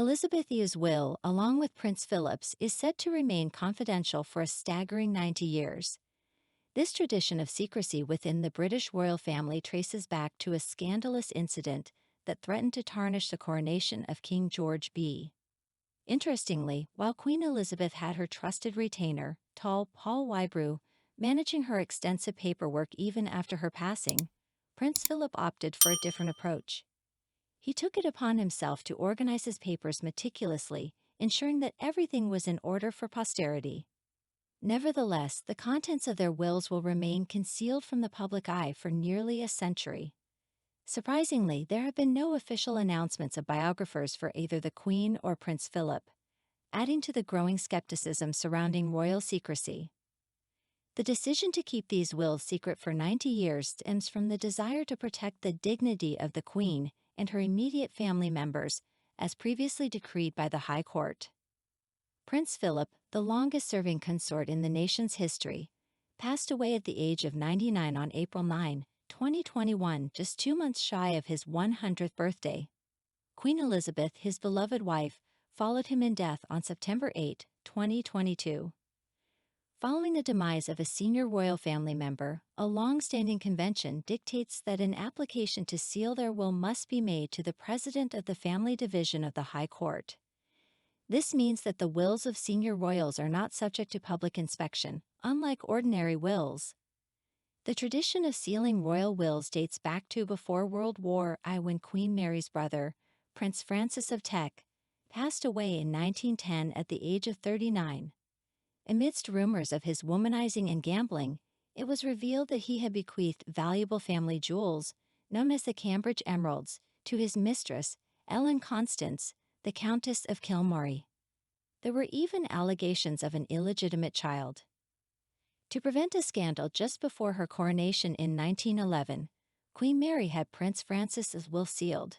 Elizabeth I's will, along with Prince Philip's, is said to remain confidential for a staggering 90 years. This tradition of secrecy within the British royal family traces back to a scandalous incident that threatened to tarnish the coronation of King George B. Interestingly, while Queen Elizabeth had her trusted retainer, tall Paul Wybrew, managing her extensive paperwork even after her passing, Prince Philip opted for a different approach. He took it upon himself to organize his papers meticulously, ensuring that everything was in order for posterity. Nevertheless, the contents of their wills will remain concealed from the public eye for nearly a century. Surprisingly, there have been no official announcements of biographers for either the Queen or Prince Philip, adding to the growing skepticism surrounding royal secrecy. The decision to keep these wills secret for 90 years stems from the desire to protect the dignity of the Queen and her immediate family members, as previously decreed by the High Court. Prince Philip, the longest-serving consort in the nation's history, passed away at the age of 99 on April 9, 2021, just 2 months shy of his 100th birthday. Queen Elizabeth, his beloved wife, followed him in death on September 8, 2022. Following the demise of a senior royal family member, a long-standing convention dictates that an application to seal their will must be made to the President of the Family Division of the High Court. This means that the wills of senior royals are not subject to public inspection, unlike ordinary wills. The tradition of sealing royal wills dates back to before World War I, when Queen Mary's brother, Prince Francis of Teck, passed away in 1910 at the age of 39. Amidst rumors of his womanizing and gambling, it was revealed that he had bequeathed valuable family jewels, known as the Cambridge Emeralds, to his mistress, Ellen Constance, the Countess of Kilmorey. There were even allegations of an illegitimate child. To prevent a scandal just before her coronation in 1911, Queen Mary had Prince Francis's will sealed.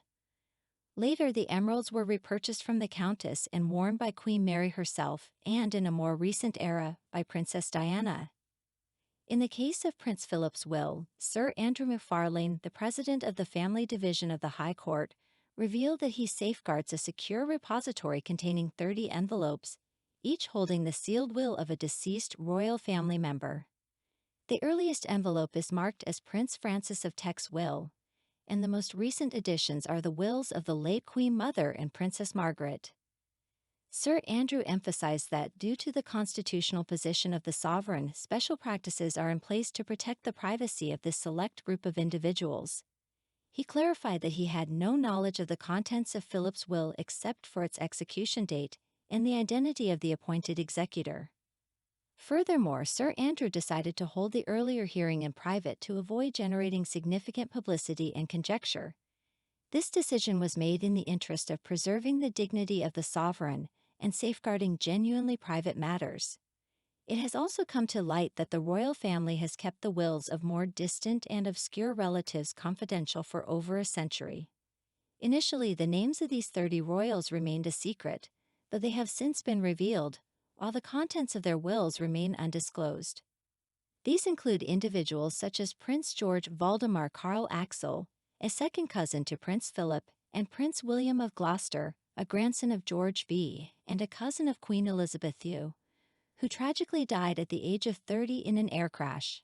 Later, the emeralds were repurchased from the Countess and worn by Queen Mary herself, and in a more recent era, by Princess Diana. In the case of Prince Philip's will, Sir Andrew McFarlane, the president of the Family Division of the High Court, revealed that he safeguards a secure repository containing 30 envelopes, each holding the sealed will of a deceased royal family member. The earliest envelope is marked as Prince Francis of Teck's will, and the most recent additions are the wills of the late Queen Mother and Princess Margaret. Sir Andrew emphasized that, due to the constitutional position of the sovereign, special practices are in place to protect the privacy of this select group of individuals. He clarified that he had no knowledge of the contents of Philip's will except for its execution date and the identity of the appointed executor. Furthermore, Sir Andrew decided to hold the earlier hearing in private to avoid generating significant publicity and conjecture. This decision was made in the interest of preserving the dignity of the sovereign and safeguarding genuinely private matters. It has also come to light that the royal family has kept the wills of more distant and obscure relatives confidential for over a century. Initially, the names of these 30 royals remained a secret, but they have since been revealed, while the contents of their wills remain undisclosed. These include individuals such as Prince George Valdemar Karl Axel, a second cousin to Prince Philip, and Prince William of Gloucester, a grandson of George B., and a cousin of Queen Elizabeth II, who tragically died at the age of 30 in an air crash.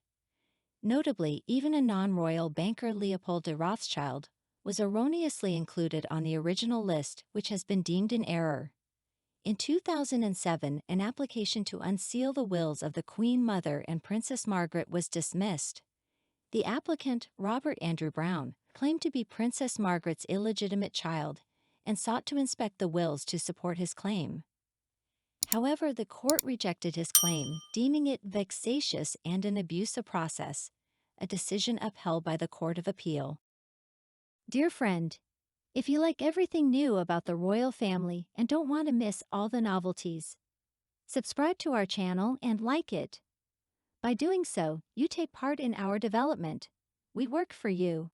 Notably, even a non-royal banker, Leopold de Rothschild, was erroneously included on the original list, which has been deemed in error. In 2007, an application to unseal the wills of the Queen Mother and Princess Margaret was dismissed. The applicant, Robert Andrew Brown, claimed to be Princess Margaret's illegitimate child and sought to inspect the wills to support his claim. However, the court rejected his claim, deeming it vexatious and an abuse of process, a decision upheld by the Court of Appeal. Dear friend, if you like everything new about the royal family and don't want to miss all the novelties, subscribe to our channel and like it. By doing so, you take part in our development. We work for you.